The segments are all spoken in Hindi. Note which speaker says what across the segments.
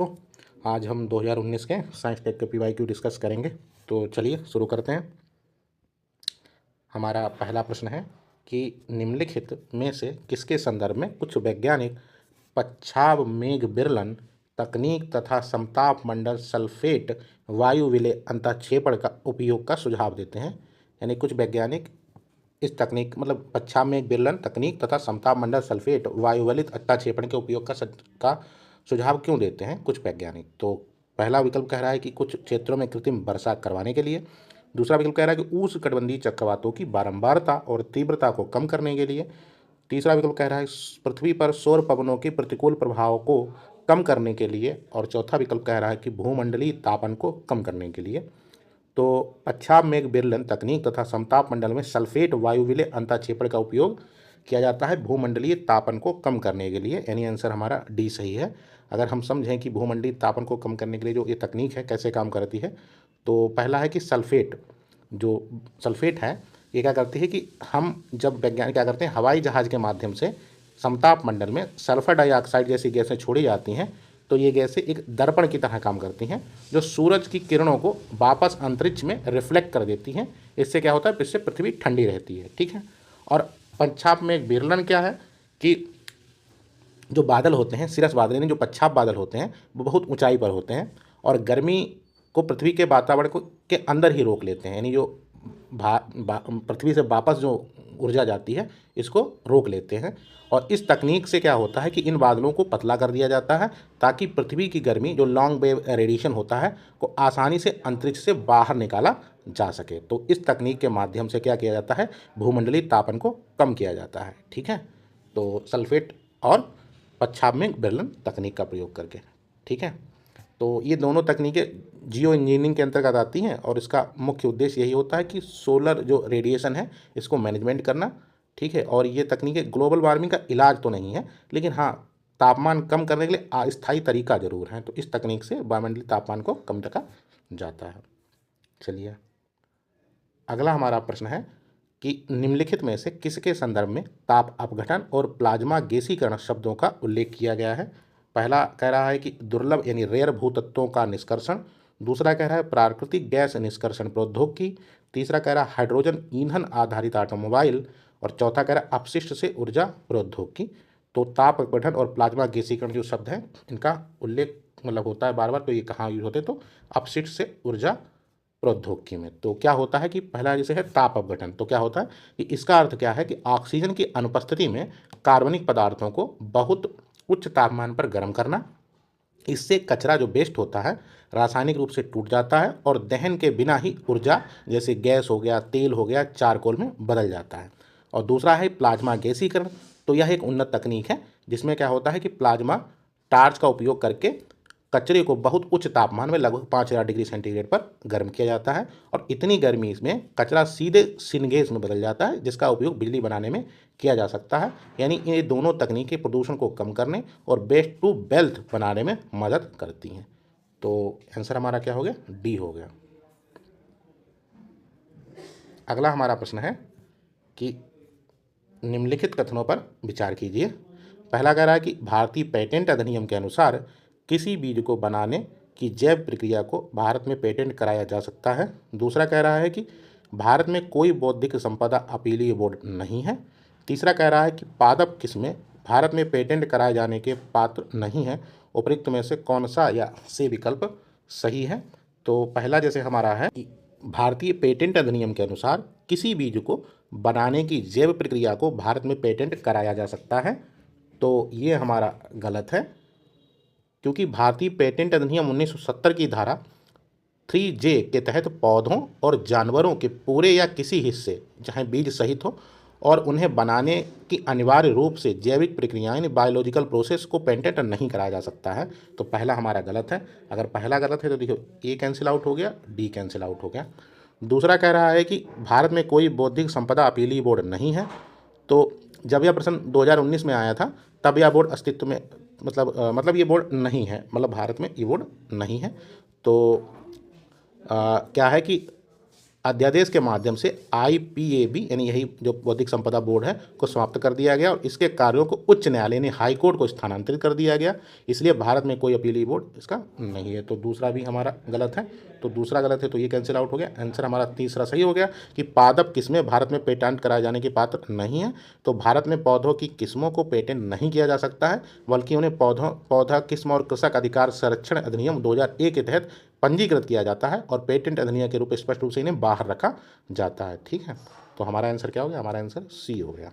Speaker 1: तो आज हम 2019 के साइंस टेक के PYQ डिस्कस करेंगे। तो चलिए शुरू करते हैं। हमारा पहला प्रश्न है कि निम्नलिखित में से किसके संदर्भ में कुछ वैज्ञानिक पच्छाव मेघ विरलन तकनीक तथा समताप मंडल सल्फेट वायु विलय अंतःक्षेपण का उपयोग का सुझाव देते हैं। यानी कुछ वैज्ञानिक इस तकनीक मतलब पच्छाव मेघ विरलन तकनीक तथा समताप मंडल सल्फेट वायुवलित अंतःक्षेपण के उपयोग का सुझाव क्यों देते हैं कुछ वैज्ञानिक। तो पहला विकल्प कह रहा है कि कुछ क्षेत्रों में कृत्रिम वर्षा करवाने के लिए। दूसरा विकल्प कह रहा है कि उष्णकटिबंधीय चक्रवातों की बारंबारता और तीव्रता को कम करने के लिए। तीसरा विकल्प कह रहा है पृथ्वी पर सौर पवनों के प्रतिकूल प्रभाव को कम करने के लिए। और चौथा विकल्प कह रहा है कि भूमंडलीय तापन को कम करने के लिए। तो पच्छाव मेघ विरलन तकनीक तथा समताप मंडल में सल्फेट वायु विलय अंतःक्षेपण का उपयोग किया जाता है भूमंडलीय तापन को कम करने के लिए। यानी आंसर हमारा डी सही है। अगर हम समझें कि भूमंडलीय तापन को कम करने के लिए जो ये तकनीक है कैसे काम करती है, तो पहला है कि सल्फेट है, ये क्या करती है कि हम जब वैज्ञानिक क्या करते हैं, हवाई जहाज़ के माध्यम से समताप मंडल में सल्फर डाइऑक्साइड जैसी गैसें छोड़ी जाती हैं, तो ये गैसें एक दर्पण की तरह काम करती हैं जो सूरज की किरणों को वापस अंतरिक्ष में रिफ्लेक्ट कर देती हैं। इससे क्या होता है, इससे पृथ्वी ठंडी रहती है। ठीक है। और पच्छाव में विरलन क्या है कि जो बादल होते हैं, सिरस बादल यानी जो पच्छाव बादल होते हैं, वो बहुत ऊंचाई पर होते हैं और गर्मी को पृथ्वी के वातावरण को के अंदर ही रोक लेते हैं। यानी जो पृथ्वी से वापस जो ऊर्जा जाती है इसको रोक लेते हैं। और इस तकनीक से क्या होता है कि इन बादलों को पतला कर दिया जाता है ताकि पृथ्वी की गर्मी जो लॉन्ग वेव रेडिएशन होता है को आसानी से अंतरिक्ष से बाहर निकाला जा सके। तो इस तकनीक के माध्यम से क्या किया जाता है, भूमंडलीय तापन को कम किया जाता है। ठीक है। तो सल्फेट और पच्छाव में विरलन तकनीक का प्रयोग करके। ठीक है। तो ये दोनों तकनीकें जियो इंजीनियरिंग के अंतर्गत आती हैं और इसका मुख्य उद्देश्य यही होता है कि सोलर जो रेडिएशन है इसको मैनेजमेंट करना। ठीक है। और ये तकनीकें ग्लोबल वार्मिंग का इलाज तो नहीं है, लेकिन हाँ तापमान कम करने के लिए अस्थायी तरीका जरूर है। तो इस तकनीक से वायुमंडलीय तापमान को कम रखा जाता है। चलिए अगला हमारा प्रश्न है कि निम्नलिखित में से किसके संदर्भ में ताप अपघटन और प्लाज्मा गैसीकरण शब्दों का उल्लेख किया गया है। पहला कह रहा है कि दुर्लभ यानी रेयर भूतत्वों का निष्कर्षण। दूसरा कह रहा है प्राकृतिक गैस निष्कर्षण प्रौद्योगिकी। तीसरा कह रहा है हाइड्रोजन ईंधन आधारित ऑटोमोबाइल। और चौथा कह रहा है अपशिष्ट से ऊर्जा प्रौद्योगिकी। तो ताप अपघटन और प्लाज्मा गैसीकरण जो शब्द हैं इनका उल्लेख मतलब होता है बार बार, तो ये कहाँ यूज होते, तो अपशिष्ट से ऊर्जा प्रौद्योगिकी में। तो क्या होता है कि पहला जैसे है ताप अपघटन, तो क्या होता है कि इसका अर्थ क्या है कि ऑक्सीजन की अनुपस्थिति में कार्बनिक पदार्थों को बहुत उच्च तापमान पर गर्म करना। इससे कचरा जो वेस्ट होता है रासायनिक रूप से टूट जाता है और दहन के बिना ही ऊर्जा जैसे गैस हो गया, तेल हो गया, चारकोल में बदल जाता है। और दूसरा है प्लाज्मा गैसीकरण। तो यह एक उन्नत तकनीक है जिसमें क्या होता है कि प्लाज्मा टार्च का उपयोग करके कचरे को बहुत उच्च तापमान में लगभग 5000 डिग्री सेंटीग्रेड पर गर्म किया जाता है और इतनी गर्मी इसमें कचरा सीधे सिनगेस में बदल जाता है जिसका उपयोग बिजली बनाने में किया जा सकता है। यानी ये दोनों तकनीकें प्रदूषण को कम करने और वेस्ट टू वेल्थ बनाने में मदद करती हैं। तो आंसर हमारा क्या हो गया, डी हो गया। अगला हमारा प्रश्न है कि निम्नलिखित कथनों पर विचार कीजिए। पहला कह रहा है कि भारतीय पेटेंट अधिनियम के अनुसार किसी बीज को बनाने की जैव प्रक्रिया को भारत में पेटेंट कराया जा सकता है। दूसरा कह रहा है कि भारत में कोई बौद्धिक संपदा अपीलीय बोर्ड नहीं है। तीसरा कह रहा है कि पादप किस्में भारत में पेटेंट कराए जाने के पात्र नहीं है। उपयुक्त में से कौन सा या से विकल्प सही है। तो पहला जैसे हमारा है कि भारतीय पेटेंट अधिनियम के अनुसार किसी बीज को बनाने की जैव प्रक्रिया को भारत में पेटेंट कराया जा सकता है। तो ये हमारा गलत है, क्योंकि भारतीय पेटेंट अधिनियम 1970 की धारा 3J के तहत पौधों और जानवरों के पूरे या किसी हिस्से चाहे बीज सहित हो और उन्हें बनाने की अनिवार्य रूप से जैविक प्रक्रियाएं यानी बायोलॉजिकल प्रोसेस को पेटेंट नहीं कराया जा सकता है। तो पहला हमारा गलत है। अगर पहला गलत है तो देखिए ए कैंसिल आउट हो गया, डी कैंसिल आउट हो गया। दूसरा कह रहा है कि भारत में कोई बौद्धिक संपदा अपीलीय बोर्ड नहीं है। तो जब यह प्रश्न 2019 में आया था तब यह बोर्ड अस्तित्व में मतलब ये बोर्ड नहीं है, मतलब भारत में ये बोर्ड नहीं है। तो क्या है कि अध्यादेश के माध्यम से IPAB यानी यही जो बौद्धिक संपदा बोर्ड है को समाप्त कर दिया गया और इसके कार्यों को उच्च न्यायालय ने हाई कोर्ट को स्थानांतरित कर दिया गया। इसलिए भारत में कोई अपीली बोर्ड इसका नहीं है। तो दूसरा भी हमारा गलत है, तो दूसरा गलत है, तो ये कैंसिल आउट हो गया। आंसर हमारा तीसरा सही हो गया कि पादप किस्में भारत में पेटेंट कराए जाने के पात्र नहीं है। तो भारत में पौधों की किस्मों को पेटेंट नहीं किया जा सकता है, बल्कि उन्हें पौधा किस्म और कृषक अधिकार संरक्षण अधिनियम 2001 के तहत पंजीकृत किया जाता है और पेटेंट अधिनियम के रूप में स्पष्ट रूप से इन्हें बाहर रखा जाता है। ठीक है, तो हमारा आंसर क्या हो गया? हमारा आंसर सी हो गया।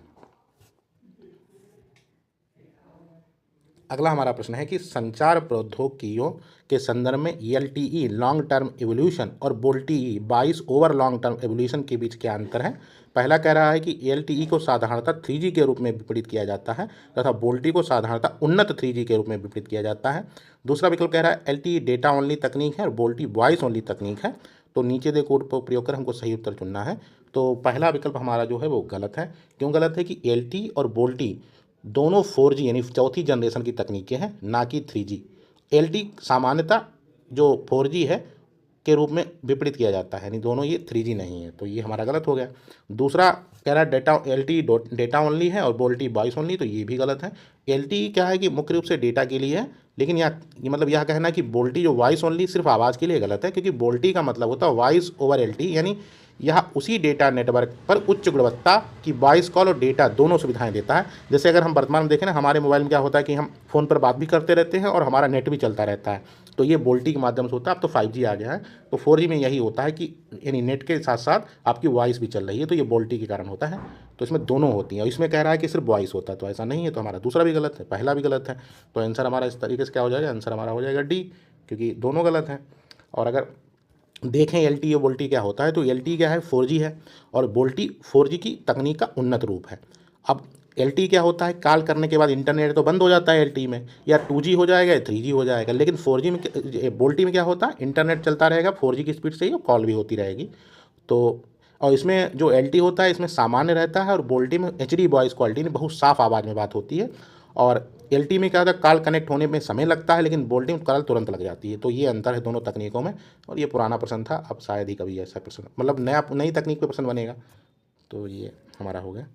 Speaker 1: अगला हमारा प्रश्न है कि संचार प्रौद्योगिकियों के संदर्भ में LTE लॉन्ग टर्म एवोल्यूशन और VoLTE 22 over long term evolution के बीच क्या अंतर है? पहला कह रहा है कि LTE को साधारणतः 3G के रूप में विपरीत किया जाता है तथा VoLTE को साधारणतः उन्नत 3G के रूप में विपरीत किया जाता है। दूसरा विकल्प कह रहा है LTE डेटा ओनली तकनीक है और VoLTE वॉइस ओनली तकनीक है। तो नीचे दे कोड पर प्रयोग कर हमको सही उत्तर चुनना है। तो पहला विकल्प हमारा जो है वो गलत है। क्यों गलत है? कि LTE और VoLTE दोनों 4G यानी चौथी जनरेशन की तकनीकें हैं, ना कि 3G। LTE सामान्यतः जो 4G है के रूप में विपरीत किया जाता है, यानी दोनों ये 3G नहीं है, तो ये हमारा गलत हो गया। दूसरा कह रहा है LTE डेटा ओनली है और VoLTE वॉइस ओनली, तो ये भी गलत है। LTE क्या है कि मुख्य रूप से डेटा के लिए है, लेकिन मतलब यह कहना कि VoLTE जो वॉइस ओनली सिर्फ आवाज़ के लिए गलत है, क्योंकि VoLTE का मतलब होता है वॉइस ओवर LTE, यानी यह उसी डेटा नेटवर्क पर उच्च गुणवत्ता की वॉइस कॉल और डेटा दोनों सुविधाएं देता है। जैसे अगर हम वर्तमान में देखें ना, हमारे मोबाइल में क्या होता है कि हम फ़ोन पर बात भी करते रहते हैं और हमारा नेट भी चलता रहता है, तो ये VoLTE के माध्यम से होता है। अब तो 5G आ गया है, तो 4G में यही होता है कि यानी नेट के साथ साथ आपकी वॉइस भी चल रही है, तो ये VoLTE के कारण होता है। तो इसमें दोनों होती हैं और इसमें कह रहा है कि सिर्फ वॉइस होता है, तो ऐसा नहीं है। तो हमारा दूसरा भी गलत है, पहला भी गलत है। तो आंसर हमारा इस तरीके से क्या हो जाएगा? आंसर हमारा हो जाएगा डी, क्योंकि दोनों गलत हैं। और अगर देखें LTE और VoLTE क्या होता है, तो LTE क्या है? 4G है और VoLTE 4G की तकनीक का उन्नत रूप है। अब LTE क्या होता है? कॉल करने के बाद इंटरनेट तो बंद हो जाता है LTE में, या 2G हो जाएगा या 3G हो जाएगा, लेकिन 4G में VoLTE में क्या होता है? इंटरनेट चलता रहेगा 4G की स्पीड से ही और कॉल भी होती रहेगी। तो और इसमें जो LTE होता है इसमें सामान्य रहता है और VoLTE में HD वॉइस क्वालिटी में बहुत साफ आवाज़ में बात होती है। और LTE में क्या होता है? कॉल कनेक्ट होने में समय लगता है, लेकिन VoLTE में कॉल तुरंत लग जाती है। तो ये अंतर है दोनों तकनीकों में। और ये पुराना प्रश्न था, अब शायद ही कभी ऐसा प्रश्न, मतलब नई तकनीक पे प्रश्न बनेगा। तो ये हमारा हो गया।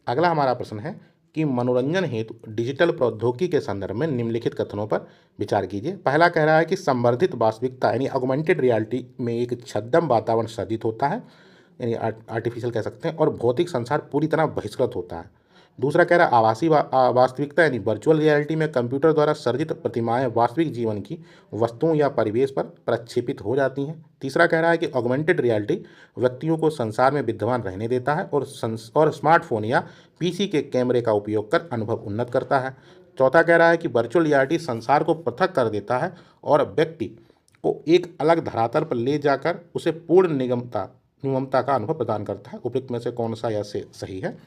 Speaker 1: अगला हमारा प्रश्न है कि मनोरंजन हेतु डिजिटल प्रौद्योगिकी के संदर्भ में निम्नलिखित कथनों पर विचार कीजिए। पहला कह रहा है कि संवर्धित वास्तविकता यानी ऑगमेंटेड रियलिटी में एक छद्म वातावरण सृजित होता है, यानी आर्टिफिशियल कह सकते हैं, और भौतिक संसार पूरी तरह बहिष्कृत होता है। दूसरा कह रहा है आभासी वास्तविकता यानी वर्चुअल रियलिटी में कंप्यूटर द्वारा सर्जित प्रतिमाएं वास्तविक जीवन की वस्तुओं या परिवेश पर प्रक्षेपित हो जाती हैं। तीसरा कह रहा है कि ऑगमेंटेड रियलिटी व्यक्तियों को संसार में विद्यमान रहने देता है और स्मार्टफोन या PC के कैमरे का उपयोग कर अनुभव उन्नत करता है। चौथा कह रहा है कि वर्चुअल रियलिटी संसार को पृथक कर देता है और व्यक्ति को एक अलग धरातल पर ले जाकर उसे पूर्ण निगमता का अनुभव प्रदान करता है। उपयुक्त में से कौन सा या से सही है?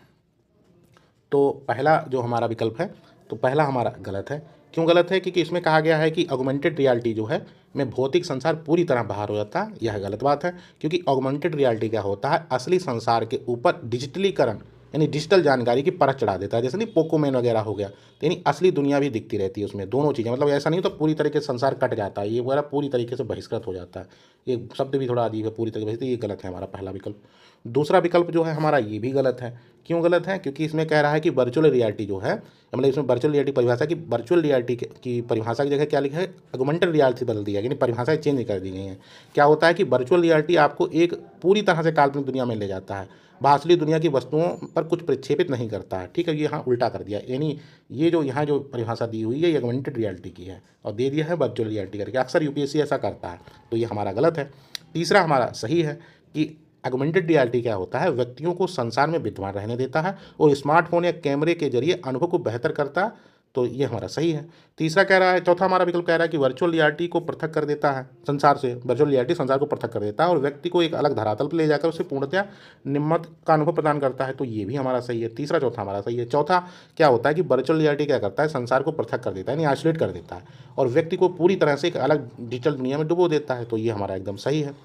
Speaker 1: तो पहला जो हमारा विकल्प है, तो पहला हमारा गलत है। क्यों गलत है? क्योंकि इसमें कहा गया है कि ऑगमेंटेड रियलिटी जो है में भौतिक संसार पूरी तरह बाहर हो जाता है। यह गलत बात है, क्योंकि ऑगमेंटेड रियलिटी क्या होता है? असली संसार के ऊपर डिजिटलीकरण यानी डिजिटल जानकारी की परत चढ़ा देता है। जैसे नहीं पोकोमैन वगैरह हो गया, तो यानी असली दुनिया भी दिखती रहती है उसमें, दोनों चीज़ें। मतलब ऐसा नहीं तो पूरी तरीके से संसार कट जाता है, ये वगैरह पूरी तरीके से बहिष्कृत हो जाता है। ये शब्द भी थोड़ा अजीब है, पूरी तरीके से, ये गलत है हमारा पहला विकल्प। दूसरा विकल्प जो है हमारा ये भी गलत है। क्यों गलत है? क्योंकि इसमें कह रहा है कि वर्चुअल रियलिटी जो है, मतलब इसमें वर्चुअल रियलिटी परिभाषा की वर्चुअल रियलिटी की परिभाषा की जगह क्या लिखा है? ऑगमेंटेड रियलिटी बदल दिया, यानी परिभाषाएं चेंज कर दी गई हैं। क्या होता है कि वर्चुअल रियलिटी आपको एक पूरी तरह से काल्पनिक दुनिया में ले जाता है, वह असली दुनिया की वस्तुओं पर कुछ प्रक्षेपित नहीं करता है। ठीक है, ये यहाँ उल्टा कर दिया, यानी ये जो यहाँ जो परिभाषा दी हुई है ये ऑगमेंटेड रियलिटी की है और दे दिया है वर्चुअल रियलिटी करके। अक्सर UPSC ऐसा करता है, तो ये हमारा गलत है। तीसरा हमारा सही है कि ऑगमेंटेड रियलिटी क्या होता है? व्यक्तियों को संसार में विद्यमान रहने देता है और स्मार्टफोन या कैमरे के जरिए अनुभव को बेहतर करता है, तो ये हमारा सही है। तीसरा कह रहा है, चौथा हमारा विकल्प कह रहा है कि वर्चुअल रियलिटी को पृथक कर देता है संसार से, वर्चुअल रियलिटी संसार को पृथक कर देता है और व्यक्ति को एक अलग धरातल पर ले जाकर उसे पूर्णतया निम्मत का अनुभव प्रदान करता है, तो ये भी हमारा सही है। तीसरा चौथा हमारा सही है। चौथा क्या होता है कि वर्चुअल रियलिटी क्या करता है? संसार को पृथक कर देता है, यानी आइसोलेट कर देता है और व्यक्ति को पूरी तरह से एक अलग डिजिटल दुनिया में डुबो देता है, तो ये हमारा एकदम सही है।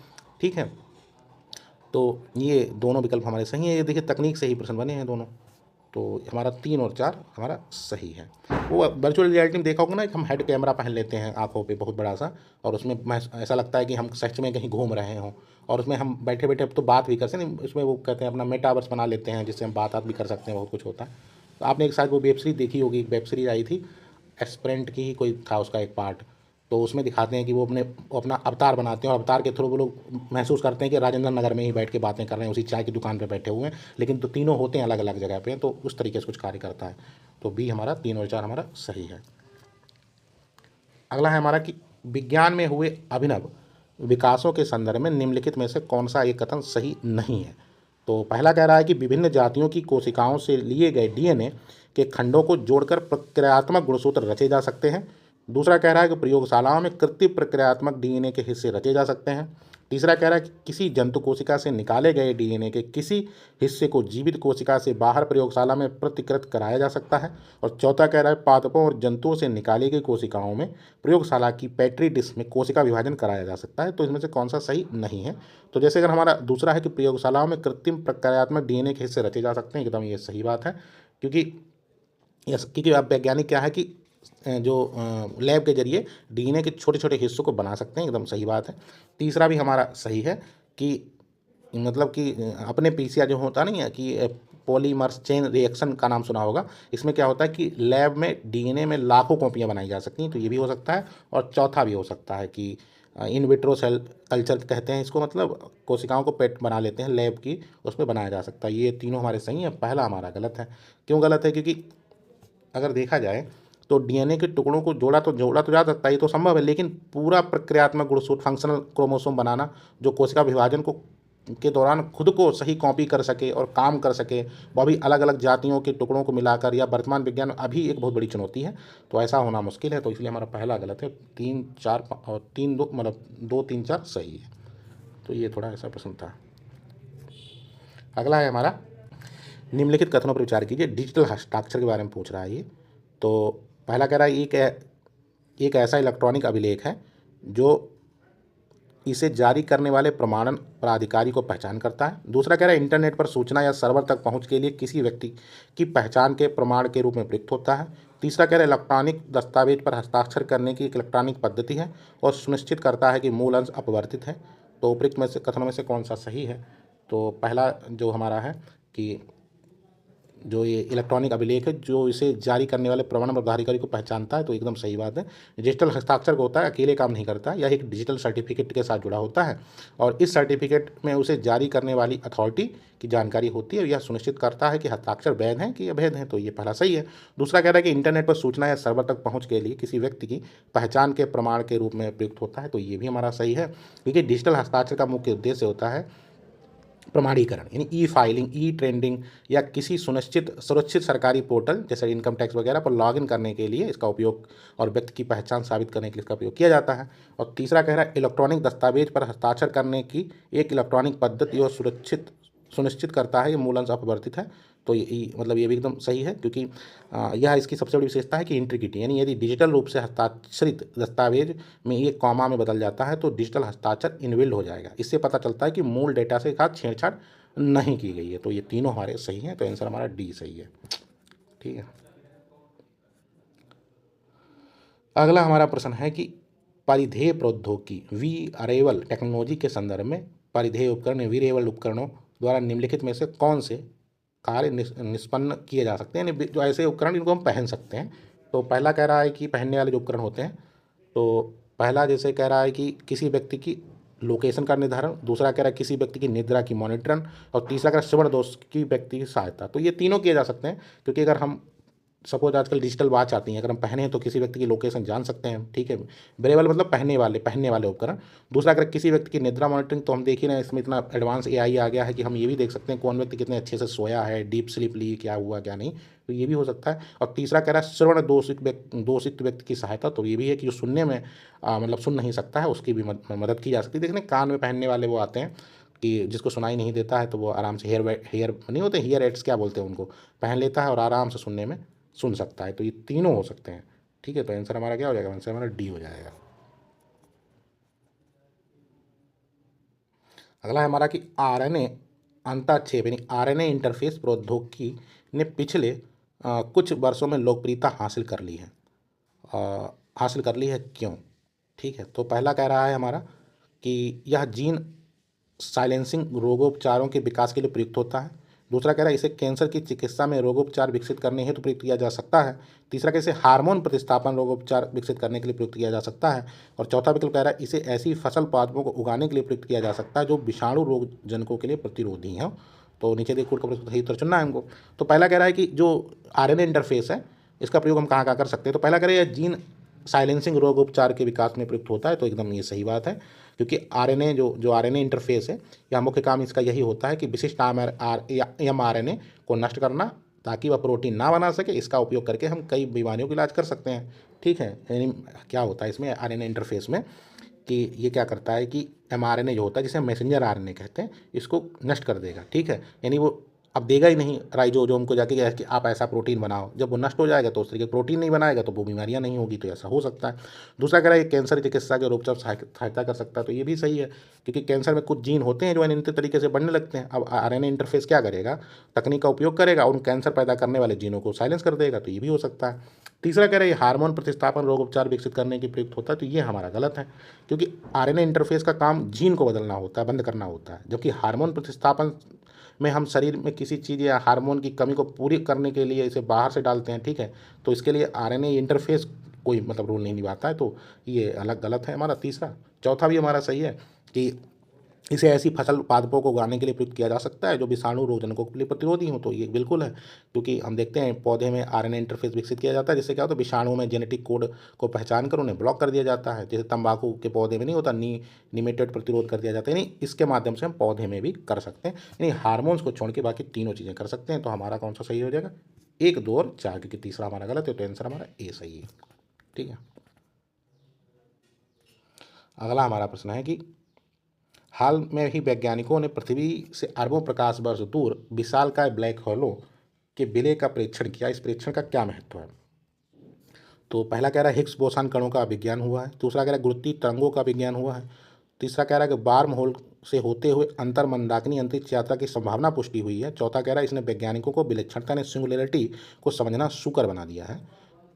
Speaker 1: ठीक है, तो ये दोनों विकल्प हमारे सही हैं। ये देखिए तकनीक से ही प्रश्न बने हैं दोनों। तो हमारा 3 और 4 हमारा सही है। वो वर्चुअल रियलिटी में देखा होगा ना कि हम हेड कैमरा पहन लेते हैं आँखों पे बहुत बड़ा सा, और उसमें ऐसा लगता है कि हम सच में कहीं घूम रहे हों, और उसमें हम बैठे बैठे अब तो बात भी कर सकते हैं, उसमें वो कहते हैं अपना मेटावर्स बना लेते हैं जिससे हम बात भी कर सकते हैं, बहुत कुछ होता है। तो आपने एक शायद वो वेब सीरीज देखी होगी, एक वेब सीरीज आई थी एस्पेरेंट की ही कोई था उसका एक पार्ट, तो उसमें दिखाते हैं कि वो अपना अवतार बनाते हैं और अवतार के थ्रू वो लोग महसूस करते हैं कि राजेंद्र नगर में ही बैठ के बातें कर रहे हैं, उसी चाय की दुकान पे बैठे हुए हैं, लेकिन तो तीनों होते हैं अलग अलग जगह पे, तो उस तरीके से कुछ कार्य करता है। तो बी हमारा 3 और 4 हमारा सही है। अगला है हमारा कि विज्ञान में हुए अभिनव विकासों के संदर्भ में निम्नलिखित में से कौन सा एक कथन सही नहीं है। तो पहला कह रहा है कि विभिन्न जातियों की कोशिकाओं से लिए गए डीएनए के खंडों को जोड़कर प्रक्रियात्मक गुणसूत्र रचे जा सकते हैं। दूसरा कह रहा है कि प्रयोगशालाओं में कृत्रिम प्रक्रियात्मक डीएनए के हिस्से रचे जा सकते हैं। तीसरा कह रहा है कि किसी जंतु कोशिका से निकाले गए डीएनए के किसी हिस्से को जीवित कोशिका से बाहर प्रयोगशाला में प्रतिकृत कराया जा सकता है। और चौथा कह रहा है पादपों और जंतुओं से निकाली गई कोशिकाओं में प्रयोगशाला की पेट्री डिश में कोशिका विभाजन कराया जा सकता है। तो इसमें से कौन सा सही नहीं है। तो जैसे अगर हमारा दूसरा है कि प्रयोगशालाओं में कृत्रिम प्रक्रियात्मक डीएनए के हिस्से रचे जा सकते हैं, एकदम ये सही बात है, क्योंकि अब वैज्ञानिक क्या है कि जो लैब के जरिए डीएनए के छोटे छोटे हिस्सों को बना सकते हैं, एकदम सही बात है। तीसरा भी हमारा सही है कि मतलब कि अपने पीसीआर जो होता नहीं है कि पॉलीमर्स चेन रिएक्शन का नाम सुना होगा, इसमें क्या होता है कि लैब में डीएनए में लाखों कॉपियाँ बनाई जा सकती हैं, तो ये भी हो सकता है। और चौथा भी हो सकता है कि इन विट्रो सेल कल्चर कहते हैं इसको, मतलब कोशिकाओं को पेट बना लेते हैं लैब की, उसमें बनाया जा सकता है। ये तीनों हमारे सही हैं, पहला हमारा गलत है। क्यों गलत है? क्योंकि अगर देखा जाए तो डीएनए के टुकड़ों को जोड़ा तो जा सकता है, ये तो संभव है, लेकिन पूरा प्रक्रियात्मक गुणसूत्र फंक्शनल क्रोमोसोम बनाना जो कोशिका विभाजन को के दौरान खुद को सही कॉपी कर सके और काम कर सके, वो भी अलग अलग जातियों के टुकड़ों को मिलाकर, या वर्तमान विज्ञान में अभी एक बहुत बड़ी चुनौती है। तो ऐसा होना मुश्किल है, तो इसलिए हमारा पहला गलत है। 3 4 और 3 2 मतलब 2 3 4 सही है। तो ये थोड़ा ऐसा प्रश्न था। अगला है हमारा निम्नलिखित कथनों पर विचार कीजिए। डिजिटल हस्ताक्षर के बारे में पूछ रहा है ये। तो पहला कह रहा है एक ऐसा इलेक्ट्रॉनिक अभिलेख है जो इसे जारी करने वाले प्रमाणन प्राधिकारी को पहचान करता है। दूसरा कह रहा है इंटरनेट पर सूचना या सर्वर तक पहुंच के लिए किसी व्यक्ति की पहचान के प्रमाण के रूप में प्रयुक्त होता है। तीसरा कह रहा है इलेक्ट्रॉनिक दस्तावेज पर हस्ताक्षर करने की एक इलेक्ट्रॉनिक पद्धति है और सुनिश्चित करता है कि मूल अंश अपवर्तित है। तो उपयुक्त में से कथनों में से कौन सा सही है? तो पहला जो हमारा है कि जो ये इलेक्ट्रॉनिक अभिलेख है जो इसे जारी करने वाले प्रमाण प्राधिकारी को पहचानता है, तो एकदम सही बात है। डिजिटल हस्ताक्षर को होता है, अकेले काम नहीं करता, यह एक डिजिटल सर्टिफिकेट के साथ जुड़ा होता है और इस सर्टिफिकेट में उसे जारी करने वाली अथॉरिटी की जानकारी होती है और यह सुनिश्चित करता है कि हस्ताक्षर वैध हैं कि अवैध हैं। तो ये पहला सही है। दूसरा कह रहा है कि इंटरनेट पर सूचना या सर्वर तक पहुंच के लिए किसी व्यक्ति की पहचान के प्रमाण के रूप में प्रयुक्त होता है, तो ये भी हमारा सही है, क्योंकि डिजिटल हस्ताक्षर का मुख्य उद्देश्य होता है प्रमाणीकरण, यानी ई फाइलिंग, ई ट्रेंडिंग या किसी सुरक्षित सरकारी पोर्टल जैसे इनकम टैक्स वगैरह पर लॉगिन करने के लिए इसका उपयोग और व्यक्ति की पहचान साबित करने के लिए इसका उपयोग किया जाता है। और तीसरा कह रहा है इलेक्ट्रॉनिक दस्तावेज पर हस्ताक्षर करने की एक इलेक्ट्रॉनिक पद्धति और सुनिश्चित करता है कि मूल अंश अपवर्तित है। तो मतलब ये भी एकदम सही है, क्योंकि यह इसकी सबसे बड़ी विशेषता है कि इंटीग्रिटी, यानी यदि डिजिटल रूप से हस्ताक्षरित दस्तावेज में एक कॉमा में बदल जाता है तो डिजिटल हस्ताक्षर इनविल्ड हो जाएगा। इससे पता चलता है कि मूल डेटा से साथ छेड़छाड़ नहीं की गई है। तो ये तीनों हमारे सही हैं, तो आंसर हमारा डी सही है। ठीक है। अगला हमारा प्रश्न है कि परिधेय प्रौद्योगिकी वी अरेवल टेक्नोलॉजी के संदर्भ में परिधेय उपकरण वीरेबल उपकरणों द्वारा निम्नलिखित में से कौन से कार्य निष्पन्न किए जा सकते हैं, यानी जो ऐसे उपकरण इनको हम पहन सकते हैं। तो पहला कह रहा है कि पहनने वाले जो उपकरण होते हैं, तो पहला जैसे कह रहा है कि किसी व्यक्ति की लोकेशन का निर्धारण, दूसरा कह रहा है किसी व्यक्ति की निद्रा की मॉनिटरिंग, और तीसरा कह रहा है श्रवण दोष की व्यक्ति की सहायता। तो ये तीनों किए जा सकते हैं, क्योंकि अगर हम सपोज आजकल डिजिटल वॉच आती हैं, अगर हम पहने हैं तो किसी व्यक्ति की लोकेशन जान सकते हैं। ठीक है, वेरेबल मतलब पहनने वाले उपकरण। दूसरा अगर किसी व्यक्ति की निद्रा मॉनिटरिंग, तो हम देख ही रहे हैं इसमें इतना एडवांस एआई आ गया है कि हम ये भी देख सकते हैं कौन व्यक्ति कितने अच्छे से सोया है, डीप स्लीप ली, क्या हुआ क्या नहीं, तो ये भी हो सकता है। और तीसरा कह रहा है श्रवण दोषित व्यक्ति की सहायता, तो ये भी है कि जो सुनने में मतलब सुन नहीं सकता है उसकी भी मदद की जा सकती है। देखने कान में पहनने वाले वो आते हैं कि जिसको सुनाई नहीं देता है तो वो आराम से हेयर नहीं होते, हीयर एड्स क्या बोलते हैं उनको, पहन लेता है और आराम से सुनने में सुन सकता है। तो ये तीनों हो सकते हैं। ठीक है, तो आंसर हमारा क्या हो जाएगा? आंसर हमारा डी हो जाएगा। अगला है हमारा कि आरएनए अंतःक्षेप यानी आरएनए इंटरफेस प्रौद्योगिकी ने पिछले कुछ वर्षों में लोकप्रियता हासिल कर ली है। हासिल कर ली है क्यों? ठीक है, तो पहला कह रहा है हमारा कि यह जीन साइलेंसिंग रोगोपचारों के विकास के लिए प्रयुक्त होता है। दूसरा कह रहा है इसे कैंसर की चिकित्सा में रोगोपचार विकसित करने हेतु प्रयुक्त किया जा सकता है। तीसरा कैसे हार्मोन प्रतिस्थापन रोगोपचार विकसित करने के लिए प्रयुक्त किया जा सकता है। और चौथा विकल्प कह रहा है इसे ऐसी फसल पादपों को उगाने के लिए प्रयुक्त किया जा सकता है जो विषाणु रोग जनकों के लिए प्रतिरोधी हैं। तो नीचे देखिए कोड का सही उत्तर चुनना है हमको। तो पहला कह रहा है कि जो आरएनए इंटरफेस है इसका प्रयोग हम कहाँ कहाँ कर सकते हैं। तो पहला कह रहा है जीन साइलेंसिंग रोगोपचार के विकास में प्रयुक्त होता है, तो एकदम ये सही बात है, क्योंकि आरएनए जो आरएनए इंटरफेस है या मुख्य काम इसका यही होता है कि विशिष्ट एमआरएनए को नष्ट करना ताकि वह प्रोटीन ना बना सके। इसका उपयोग करके हम कई बीमारियों का इलाज कर सकते हैं। ठीक है, यानी क्या होता है इसमें आरएनए इंटरफेस में कि ये क्या करता है कि एमआरएनए जो होता है जिसे मैसेंजर आरएनए कहते हैं इसको नष्ट कर देगा। ठीक है, यानी वो अब देगा ही नहीं राइजोसोम को जाके कि आप ऐसा प्रोटीन बनाओ। जब वो नष्ट हो जाएगा तो उस तरीके प्रोटीन नहीं बनाएगा तो वो बीमारियां नहीं होगी, तो ऐसा हो सकता है। दूसरा कह रहा है कैंसर चिकित्सा के उपचार सहायता कर सकता है, तो ये भी सही है, क्योंकि कैंसर में कुछ जीन होते हैं जो अनियंत्रित तरीके से बढ़ने लगते हैं। अब आरएनए इंटरफेस क्या करेगा, तकनीक का उपयोग करेगा, उन कैंसर पैदा करने वाले जीनों को साइलेंस कर देगा, तो ये भी हो सकता है। तीसरा कह रहा है हार्मोन प्रतिस्थापन रोग उपचार विकसित करने के प्रयुक्त होता है, तो ये हमारा गलत है, क्योंकि आरएनए इंटरफेस का काम जीन को बदलना होता है, बंद करना होता है, जबकि हार्मोन प्रतिस्थापन में हम शरीर में किसी चीज़ या हार्मोन की कमी को पूरी करने के लिए इसे बाहर से डालते हैं। ठीक है, तो इसके लिए आरएनए इंटरफेस कोई मतलब रोल नहीं निभाता है, तो ये अलग गलत है हमारा तीसरा। चौथा भी हमारा सही है कि इसे ऐसी फसल पादपों को उगाने के लिए प्रयुक्त किया जा सकता है जो विषाणु रोगजनकों के लिए प्रतिरोधी हो, तो ये बिल्कुल है, क्योंकि हम देखते हैं पौधे में आरएनए इंटरफेस विकसित किया जाता है, जिससे क्या होता है विषाणुओं में जेनेटिक कोड को पहचान कर उन्हें ब्लॉक कर दिया जाता है। जैसे तंबाकू के पौधे में नहीं होता, निमेटोड प्रतिरोध कर दिया जाता है, यानी इसके माध्यम से हम पौधे में भी कर सकते हैं, यानी हार्मोन्स को छोड़ के बाकी तीनों चीज़ें कर सकते हैं। तो हमारा कौन सा सही हो जाएगा, 1, 2 और 4, क्योंकि तीसरा हमारा गलत है, तो आंसर हमारा ए सही है। ठीक है, अगला हमारा प्रश्न है कि हाल में ही वैज्ञानिकों ने पृथ्वी से अरबों प्रकाश वर्ष दूर विशालकाय ब्लैक होलों के विलय का परीक्षण किया। इस परीक्षण का क्या महत्व है? तो पहला कह रहा है हिग्स बोसान कणों का विज्ञान हुआ है। दूसरा कह रहा है गुरुत्वीय तरंगों का विज्ञान हुआ है। तीसरा कह रहा है कि वार्म होल से होते हुए अंतर मंदाकिनी अंतरिक्ष यात्रा की संभावना पुष्टि हुई है। चौथा कह रहा है इसने वैज्ञानिकों को विलक्षणता ने सिंगुलरिटी को समझना सुकर बना दिया है।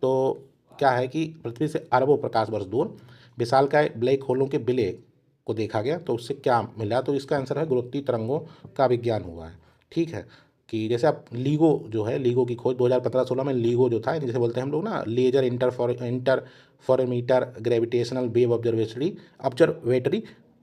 Speaker 1: तो क्या है कि पृथ्वी से अरबों प्रकाश वर्ष दूर विशालकाय ब्लैक होलों के विलय को देखा गया, तो उससे क्या मिला, तो इसका आंसर है गुरुत्वीय तरंगों का विज्ञान हुआ है। ठीक है, कि जैसे आप लीगो जो है, लीगो की खोज 2015-16 में लीगो जो था, जैसे बोलते हैं हम लोग ना laser interferometer gravitational wave observatory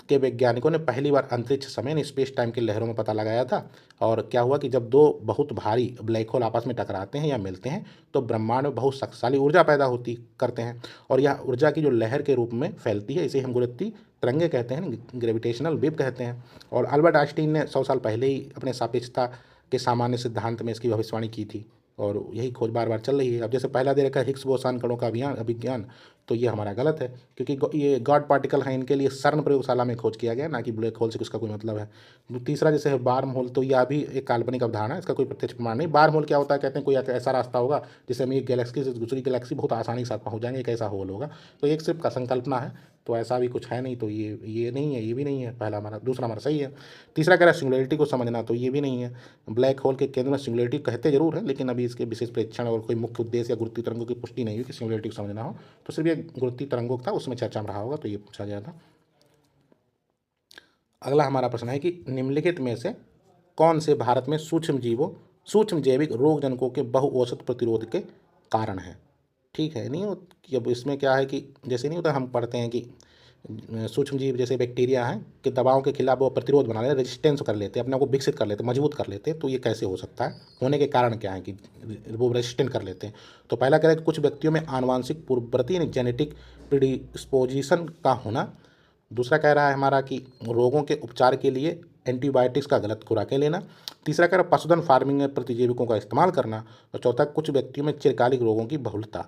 Speaker 1: के वैज्ञानिकों ने पहली बार अंतरिक्ष समय स्पेस टाइम की लहरों में पता लगाया था। और क्या हुआ कि जब दो बहुत भारी ब्लैक होल आपस में टकराते हैं या मिलते हैं तो ब्रह्मांड में बहुत शक्तिशाली ऊर्जा पैदा होती करते हैं, और यह ऊर्जा की जो लहर के रूप में फैलती है इसे हम गुरुत्वीय तरंगे कहते हैं, ग्रेविटेशनल वेव कहते हैं। और अल्बर्ट आइंस्टीन ने 100 साल पहले ही अपने सापेक्षता के सामान्य सिद्धांत में इसकी भविष्यवाणी की थी, और यही खोज बार बार चल रही है। अब जैसे पहला दे रखा है हिग्स बोसान कणों का विज्ञान, तो ये हमारा गलत है, क्योंकि ये गॉड पार्टिकल है, इनके लिए सर्न प्रयोगशाला में खोज किया गया, ना कि ब्लैक होल से इसका कोई मतलब है। तीसरा जैसे है वार्म होल, तो यह भी एक काल्पनिक अवधारणा है, इसका कोई प्रत्यक्ष प्रमाण नहीं। वार्म होल क्या होता है, कहते हैं कोई ऐसा रास्ता होगा जिससे हम एक गैलेक्सी से दूसरी गैलेक्सी बहुत आसानी के साथ पहुँच जाएंगे, एक ऐसा होल होगा। तो एक सिर्फ का संकल्पना है, तो ऐसा भी कुछ है नहीं, तो ये नहीं है, ये भी नहीं है। पहला हमारा, दूसरा हमारा सही है। तीसरा कह रहा है सिंगुलरिटी को समझना, तो ये भी नहीं है। ब्लैक होल के केंद्र में सिंगुलरिटी कहते जरूर है, लेकिन अभी इसके विशेष परीक्षण और कोई मुख्य उद्देश्य या गुरुत्वीय तरंगों की पुष्टि नहीं हुई कि सिंगुलरिटी को समझना हो, तो सिर्फ ये गुरुत्वीय तरंगों था, उसमें चर्चा में रहा होगा, तो ये पूछा गया था। अगला हमारा प्रश्न है कि निम्नलिखित में से कौन से भारत में सूक्ष्म जैविक रोगजनकों के बहुऔषध प्रतिरोध के कारण है? ठीक है, नहीं हो कि अब इसमें क्या है कि जैसे नहीं होता, हम पढ़ते हैं कि सूक्ष्म जीव जैसे बैक्टीरिया हैं कि दवाओं के खिलाफ वो प्रतिरोध बना लेते, रेजिस्टेंस कर लेते, अपने को विकसित कर लेते, मजबूत कर लेते, तो ये कैसे हो सकता है, होने के कारण क्या है कि वो रेजिस्टेंट कर लेते हैं? तो पहला कह रहा है कि कुछ व्यक्तियों में आनुवांशिक पूर्ववर्ती यानी जेनेटिक प्रीडिस्पोजिशन का होना। दूसरा कह रहा है हमारा कि रोगों के उपचार के लिए एंटीबायोटिक्स का गलत खुराकें लेना। तीसरा कह रहा है पशुधन फार्मिंग में प्रतिजैविकों का इस्तेमाल करना। और चौथा कुछ व्यक्तियों में चिरकालिक रोगों की बहुलता।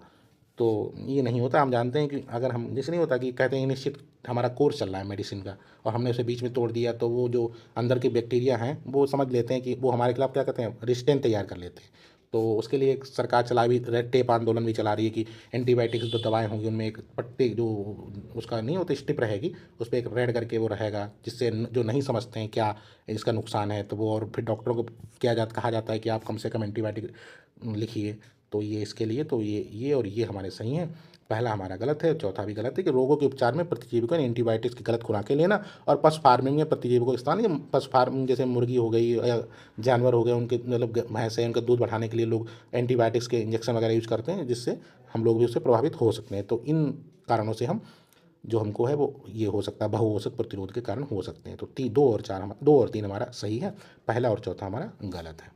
Speaker 1: तो ये नहीं होता, हम जानते हैं कि अगर हम जैसे नहीं होता कि कहते हैं निश्चित हमारा कोर्स चल रहा है मेडिसिन का और हमने उसे बीच में तोड़ दिया, तो वो जो अंदर के बैक्टीरिया हैं वो समझ लेते हैं कि वो हमारे खिलाफ क्या कहते हैं, रेजिस्टेंट तैयार कर लेते हैं, तो उसके लिए एक सरकार चला भी रेड टेप आंदोलन भी चला रही है कि एंटीबायोटिक्स जो दवाएं होंगी उनमें एक पट्टी जो उसका नहीं होती स्टिप रहेगी, उस पर एक रेड करके वो रहेगा, जिससे जो नहीं समझते हैं क्या इसका नुकसान है तो वो, और फिर डॉक्टरों को कहा जाता है कि आप कम से कम एंटीबायोटिक लिखिए। तो ये इसके लिए तो ये और ये हमारे सही हैं। पहला हमारा गलत है, चौथा भी गलत है कि रोगों के उपचार में प्रतिजीविकों ने एंटीबायोटिक्स की गलत खुराकें लेना और पशु फार्मिंग में प्रतिजीविकों का इस्तेमाल। ये पशु फार्मिंग जैसे मुर्गी हो गई या जानवर हो गए, उनके मतलब भैंस है, उनका दूध बढ़ाने के लिए लोग एंटीबायोटिक्स के इंजेक्शन वगैरह यूज करते हैं, जिससे हम लोग भी उससे प्रभावित हो सकते हैं। तो इन कारणों से हम जो हमको है वो ये हो सकता है, बहुऔषध प्रतिरोध के कारण हो सकते हैं। तो 2 और 3 हमारा सही है, पहला और चौथा हमारा गलत है।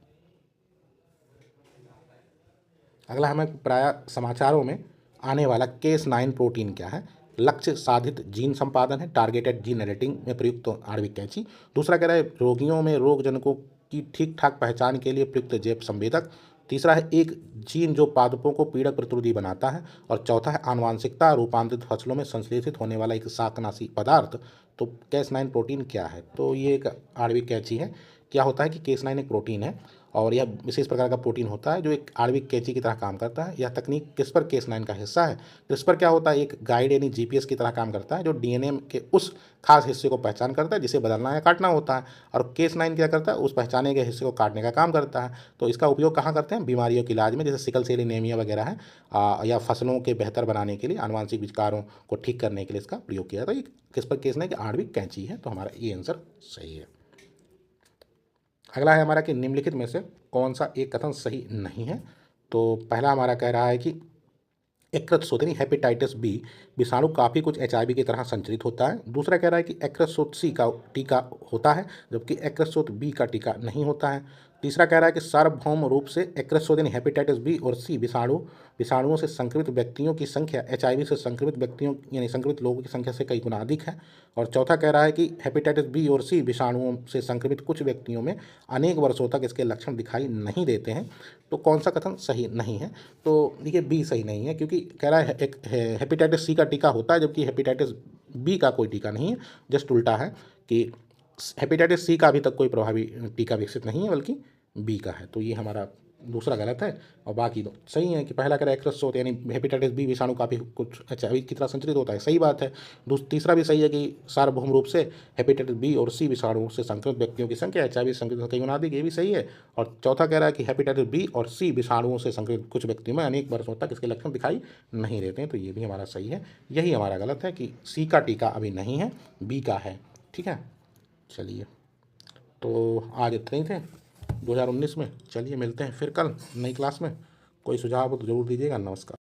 Speaker 1: अगला हमें प्राय समाचारों में आने वाला Cas9 प्रोटीन क्या है। लक्ष्य साधित जीन संपादन है, टारगेटेड जीन एडिटिंग में प्रयुक्त आणविक कैंची। दूसरा कह रहा है रोगियों में रोग जनकों की ठीक ठाक पहचान के लिए प्रयुक्त जैव संवेदक। तीसरा है एक जीन जो पादपों को पीड़क प्रतिरोधी बनाता है। और चौथा है आनुवांशिकता रूपांतरित फसलों में संश्लेषित होने वाला एक शाकनाशी पदार्थ। तो Cas9 प्रोटीन क्या है, तो ये एक आणविक कैंची है। क्या होता है कि Cas9 एक प्रोटीन है और यह विशेष प्रकार का प्रोटीन होता है जो एक आणविक कैंची की तरह काम करता है। यह तकनीक क्रिस्पर Cas9 का हिस्सा है। क्रिस्पर क्या होता है, एक गाइड यानी जीपीएस की तरह काम करता है जो डीएनए के उस खास हिस्से को पहचान करता है जिसे बदलना या काटना होता है। और Cas9 क्या करता है, उस पहचाने गए हिस्से को काटने का काम करता है। तो इसका उपयोग कहाँ करते हैं, बीमारियों के इलाज में, जैसे सिकल सेल एनीमिया वगैरह है, या फसलों के बेहतर बनाने के लिए, आनुवांशिक विकारों को ठीक करने के लिए इसका प्रयोग किया जाता है। ये क्रिस्पर Cas9 की आणविक कैंची है। तो हमारा ये आंसर सही है। अगला है हमारा कि निम्नलिखित में से कौन सा एक कथन सही नहीं है। तो पहला हमारा कह रहा है कि यकृत शोथ यानी हेपेटाइटिस बी विषाणु काफ़ी कुछ एचआईवी की तरह संचरित होता है। दूसरा कह रहा है कि यकृत शोथ सी का टीका होता है जबकि यकृत शोथ बी का टीका नहीं होता है। तीसरा कह रहा है कि सार्वभौम रूप से यकृत शोथ यानी हेपेटाइटिस बी और सी विषाणुओं से संक्रमित व्यक्तियों की संख्या एचआईवी से संक्रमित व्यक्तियों यानी संक्रमित लोगों की संख्या से कई गुना अधिक है। और चौथा कह रहा है कि हेपेटाइटिस बी और सी विषाणुओं से संक्रमित कुछ व्यक्तियों में अनेक वर्षों तक इसके लक्षण दिखाई नहीं देते हैं। तो कौन सा कथन सही नहीं है, तो देखिए बी सही नहीं है, क्योंकि कह रहा है एक हेपेटाइटिस सी का टीका होता है जबकि हेपेटाइटिस बी का कोई टीका नहीं है। जस्ट उल्टा है कि हेपेटाइटिस सी का अभी तक कोई प्रभावी टीका विकसित नहीं है बल्कि बी का है। तो ये हमारा दूसरा गलत है और बाकी दो सही है। कि पहला कह रहा है यकृत शोथ यानी हेपेटाइटिस बी विषाणु काफ़ी कुछ एचआईवी की तरह संचरित होता है, सही बात है। तीसरा भी सही है कि सार्वभौम रूप से हेपेटाइटिस बी और सी विषाणु से संक्रमित व्यक्तियों की संख्या एचआईवी संक्रमित कई गुना अधिक, ये भी सही है। और चौथा कह रहा है कि हेपेटाइटिस बी और सी विषाणुओं से संक्रमित कुछ व्यक्तियों में अनेक वर्षों तक इसके लक्षण दिखाई नहीं देते हैं। तो ये भी हमारा सही है। यही हमारा गलत है कि सी का टीका अभी नहीं है, बी का है। ठीक है, चलिए तो आज इतने ही थे 2019 में। चलिए मिलते हैं फिर कल नई क्लास में। कोई सुझाव हो तो ज़रूर दीजिएगा। नमस्कार।